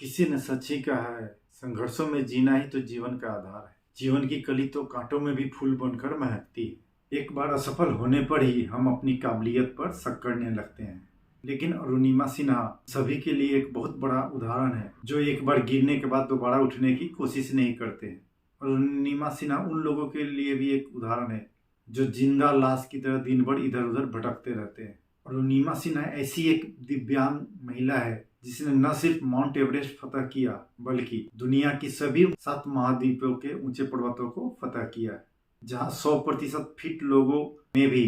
किसी ने सच ही कहा है, संघर्षों में जीना ही तो जीवन का आधार है। जीवन की कली तो कांटों में भी फूल बनकर महकती है। एक बार असफल होने पर ही हम अपनी काबिलियत पर शक करने लगते हैं। लेकिन अरुणिमा सिन्हा सभी के लिए एक बहुत बड़ा उदाहरण है, जो एक बार गिरने के बाद दोबारा उठने की कोशिश नहीं करते हैं। अरुणिमा सिन्हा उन लोगों के लिए भी एक उदाहरण है, जो जिंदा लाश की तरह दिन भर इधर उधर भटकते रहते हैं। अरुणिमा सिन्हा ऐसी एक दिव्यांग महिला है जिसने न सिर्फ माउंट एवरेस्ट फतह किया, बल्कि दुनिया की सभी 7 महाद्वीपों के ऊंचे पर्वतों को फतह किया। जहां 100% फिट लोगों में भी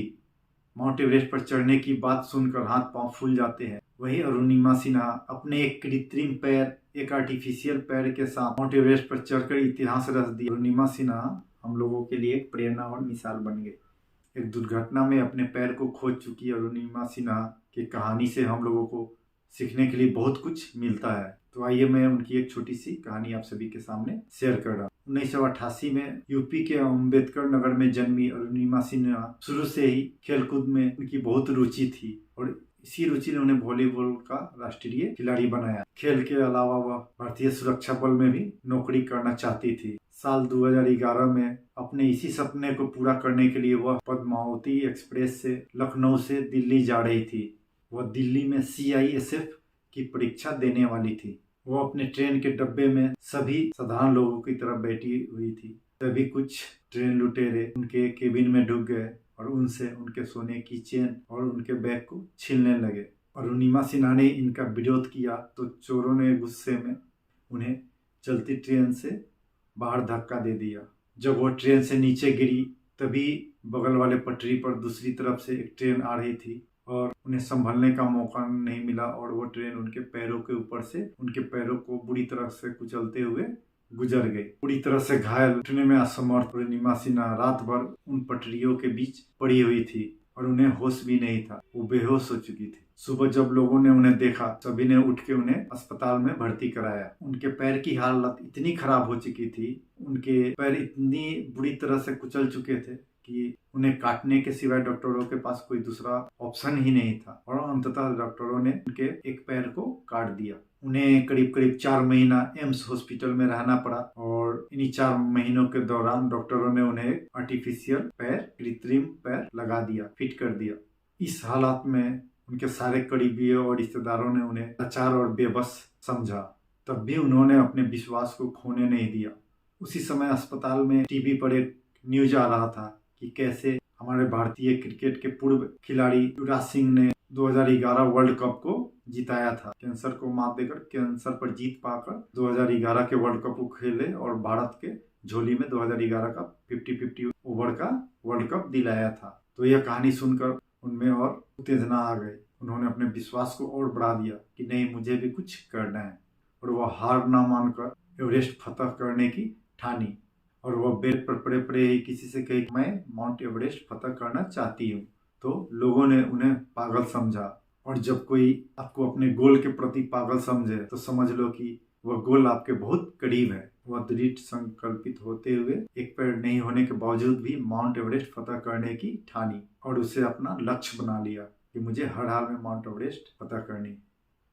माउंट एवरेस्ट पर चढ़ने की बात सुनकर हाथ पांव फूल जाते हैं, वही अरुणिमा सिन्हा अपने एक कृत्रिम पैर, एक आर्टिफिशियल पैर के साथ माउंट एवरेस्ट पर चढ़कर इतिहास रच दी। अरुणिमा सिन्हा हम लोगों के लिए एक प्रेरणा और मिसाल बन गए। एक दुर्घटना में अपने पैर को खो चुकी अरुणिमा सिन्हा की कहानी से हम लोगों को सीखने के लिए बहुत कुछ मिलता है। तो आइए मैं उनकी एक छोटी सी कहानी आप सभी के सामने शेयर कर रहा हूँ। 1988 में यूपी के अम्बेडकर नगर में जन्मी अरुणिमा सिन्हा शुरू से ही खेलकूद में उनकी बहुत रुचि थी और इसी रुचि ने उन्हें वॉलीबॉल का राष्ट्रीय खिलाड़ी बनाया। खेल के अलावा वह भारतीय सुरक्षा बल में भी नौकरी करना चाहती थी। साल 2011 में अपने इसी सपने को पूरा करने के लिए वह पद्मावती एक्सप्रेस से लखनऊ से दिल्ली जा रही थी। वह दिल्ली में CISF की परीक्षा देने वाली थी। वो अपने ट्रेन के डब्बे में सभी साधारण लोगों की तरह बैठी हुई थी। तभी कुछ ट्रेन लुटेरे उनके केबिन में ढुक गए और उनसे उनके सोने की चेन और उनके बैग को छीनने लगे। अरुणिमा सिन्हा ने इनका विरोध किया तो चोरों ने गुस्से में उन्हें चलती ट्रेन से बाहर धक्का दे दिया। जब वो ट्रेन से नीचे गिरी तभी बगल वाले पटरी पर दूसरी तरफ से एक ट्रेन आ रही थी और उन्हें संभलने का मौका नहीं मिला और वो ट्रेन उनके पैरों के ऊपर से उनके पैरों को बुरी तरह से कुचलते हुए गुजर गई। पूरी तरह से घायल, उठने में असमर्थ अरुणिमा सिन्हा रात भर उन पटरियों के बीच पड़ी हुई थी और उन्हें होश भी नहीं था। वो बेहोश हो चुकी थी। सुबह जब लोगों ने उन्हें देखा, सभी ने उठ के उन्हें अस्पताल में भर्ती कराया। उनके पैर की हालत इतनी खराब हो चुकी थी, उनके पैर इतनी बुरी तरह से कुचल चुके थे कि उन्हें काटने के सिवाय डॉक्टरों के पास कोई दूसरा ऑप्शन ही नहीं था और अंततः डॉक्टरों ने उनके एक पैर को काट दिया। उन्हें करीब करीब 4 महीना एम्स हॉस्पिटल में रहना पड़ा और इन्हीं 4 महीनों के दौरान डॉक्टरों ने उन्हें एक आर्टिफिशियल पैर, कृत्रिम पैर लगा दिया, फिट कर दिया। इस हालात में उनके सारे करीबियों और रिश्तेदारों ने उन्हें लाचार और बेबस समझा। तब भी उन्होंने अपने विश्वास को खोने नहीं दिया। उसी समय अस्पताल में टीवी पर एक न्यूज आ रहा था कि कैसे हमारे भारतीय क्रिकेट के पूर्व खिलाड़ी युवराज सिंह ने 2011 वर्ल्ड कप को जिताया था। कैंसर को मात देकर, कैंसर पर जीत पाकर 2011 के वर्ल्ड कप को खेले और भारत के झोली में 2011 का 50-50 ओवर का वर्ल्ड कप दिलाया था। तो यह कहानी सुनकर उनमें और उत्तेजना आ गई। उन्होंने अपने विश्वास को और बढ़ा दिया कि नहीं, मुझे भी कुछ करना है और वह हार ना मानकर एवरेस्ट फतह करने की ठानी और वह बेड पर पड़े पड़े ही किसी से कही, मैं माउंट एवरेस्ट फतह करना चाहती हूँ। तो लोगों ने उन्हें पागल समझा और जब कोई आपको अपने गोल के प्रति पागल समझे तो समझ लो कि वह गोल आपके बहुत करीब है। वह दृढ़ संकल्पित होते हुए एक पैर नहीं होने के बावजूद भी माउंट एवरेस्ट फतह करने की ठानी और उसे अपना लक्ष्य बना लिया कि मुझे हर हाल में माउंट एवरेस्ट फतह करनी।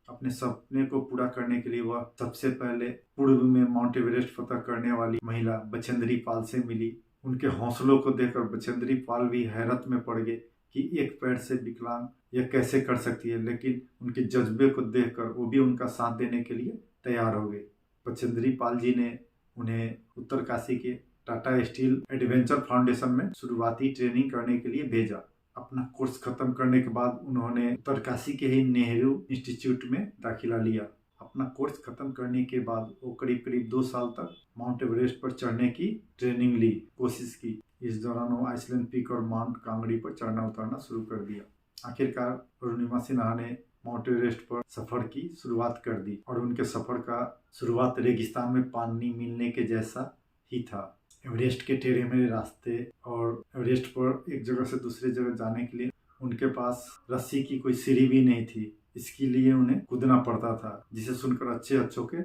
अपने सपने को पूरा करने के लिए वह सबसे पहले पूर्व में माउंट एवरेस्ट फतह करने वाली महिला बछेंद्री पाल से मिली। उनके हौसलों को देखकर बछेंद्री पाल भी हैरत में पड़ गए कि एक पैर से विकलांग यह कैसे कर सकती है, लेकिन उनके जज्बे को देखकर वो भी उनका साथ देने के लिए तैयार हो गए। बछेंद्री पाल जी ने उन्हें उत्तरकाशी के टाटा स्टील एडवेंचर फाउंडेशन में शुरुआती ट्रेनिंग करने के लिए भेजा। अपना कोर्स खत्म करने के बाद उन्होंने उत्तरकाशी के ही नेहरू इंस्टीट्यूट में दाखिला लिया। अपना कोर्स खत्म करने के बाद वो करीब करीब 2 साल तक माउंट एवरेस्ट पर चढ़ने की ट्रेनिंग ली, कोशिश की। इस दौरान वो आइसलैंड पीक और माउंट कांगड़ी पर चढ़ना उतरना शुरू कर दिया। आखिरकार अरुणिमा सिन्हा ने माउंट एवरेस्ट पर सफर की शुरुआत कर दी और उनके सफर का शुरुआत रेगिस्तान में पानी मिलने के जैसा ही था। एवरेस्ट के टेढ़े मेढ़े रास्ते और एवरेस्ट पर एक जगह से दूसरी जगह जाने के लिए उनके पास रस्सी की कोई सीढ़ी भी नहीं थी। इसके लिए उन्हें कूदना पड़ता था, जिसे सुनकर अच्छों के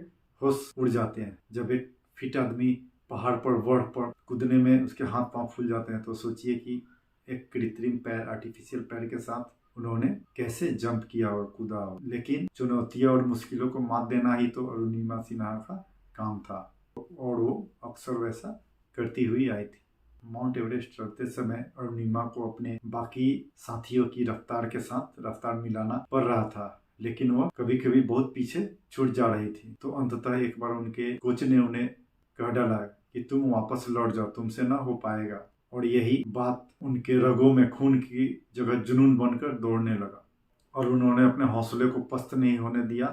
होश उड़ जाते हैं। जब एक फिट आदमी पहाड़ पर वर्ड पर कूदने में उसके हाथ पांव फूल जाते हैं तो सोचिए कि एक कृत्रिम पैर, आर्टिफिशियल पैर के साथ उन्होंने कैसे जंप किया और कूदा, लेकिन चुनौतियों और मुश्किलों को मात देना ही तो अरुणिमा सिन्हा का काम था और वो अक्सर वैसा करती हुई आई थी। माउंट एवरेस्ट चढ़ते समय अरुणिमा को अपने बाकी साथियों की रफ्तार के साथ रफ्तार मिलाना पड़ रहा था, लेकिन वह कभी कभी बहुत पीछे छूट जा रही थी। तो अंततः एक बार उनके कोच ने उन्हें कह डाला कि तुम वापस लौट जाओ, तुमसे ना हो पाएगा। और यही बात उनके रगों में खून की जगह जुनून बनकर दौड़ने लगा और उन्होंने अपने हौसले को पस्त नहीं होने दिया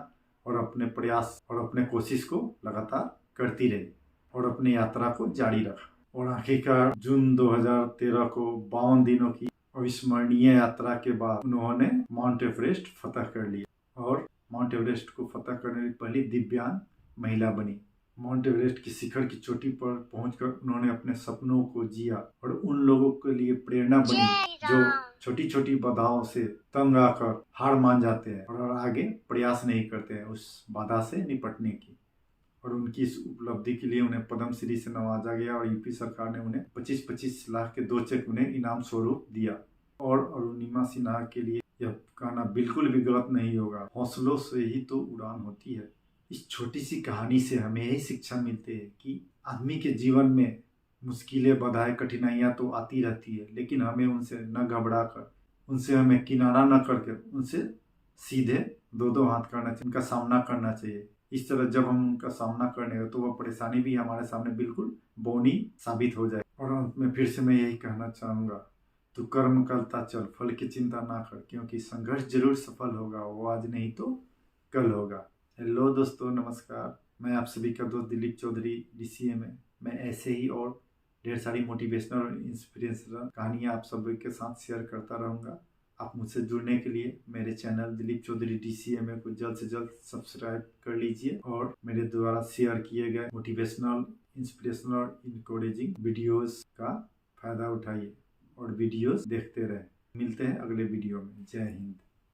और अपने प्रयास और अपने कोशिश को लगातार करती रही और अपनी यात्रा को जारी रखा। और आखिरकार जून 2013 को 52 दिनों की अविस्मरणीय यात्रा के बाद उन्होंने माउंट एवरेस्ट फतह कर लिया और माउंट एवरेस्ट को फतह करने वाली पहली दिव्यांग महिला बनी। माउंट एवरेस्ट की शिखर की चोटी पर पहुंचकर उन्होंने अपने सपनों को जिया और उन लोगों के लिए प्रेरणा बनी जो छोटी छोटी बाधाओं से तंग आकर हार मान जाते हैं और आगे प्रयास नहीं करते हैं उस बाधा से निपटने की। और उनकी इस उपलब्धि के लिए उन्हें पद्मश्री से नवाजा गया और यूपी सरकार ने उन्हें 25-25 लाख के 2 चेक उन्हें इनाम स्वरूप दिया। और अरुणिमा सिन्हा के लिए यह कहना बिल्कुल भी गलत नहीं होगा, हौसलों से ही तो उड़ान होती है। इस छोटी सी कहानी से हमें यही शिक्षा मिलती है कि आदमी के जीवन में मुश्किलें, बाधाएं, कठिनाइयां तो आती रहती है, लेकिन हमें उनसे न घबरा कर, उनसे हमें किनारा न करके उनसे सीधे दो हाथ करना चाहिए, उनका सामना करना चाहिए। इस तरह जब हम उनका सामना करेंगे तो वह परेशानी भी हमारे सामने बिल्कुल बौनी साबित हो जाए। और अंत में फिर से मैं यही कहना चाहूँगा, तू कर्म करता चल, फल की चिंता ना कर, क्योंकि संघर्ष जरूर सफल होगा, वो आज नहीं तो कल होगा। हेलो दोस्तों, नमस्कार। मैं आप सभी का दोस्त दिलीप चौधरी DCA में। मैं ऐसे ही और ढेर सारी मोटिवेशनल और इंस्पिरेशनल कहानियाँ आप सभी के साथ शेयर करता रहूँगा। आप मुझसे जुड़ने के लिए मेरे चैनल दिलीप चौधरी DCA में को जल्द से जल्द सब्सक्राइब कर लीजिए और मेरे द्वारा शेयर किए गए मोटिवेशनल, इंस्पिरेशनल और इनकरेजिंग वीडियोस का फायदा उठाइए और वीडियोस देखते रहें। मिलते हैं अगले वीडियो में। जय हिंद।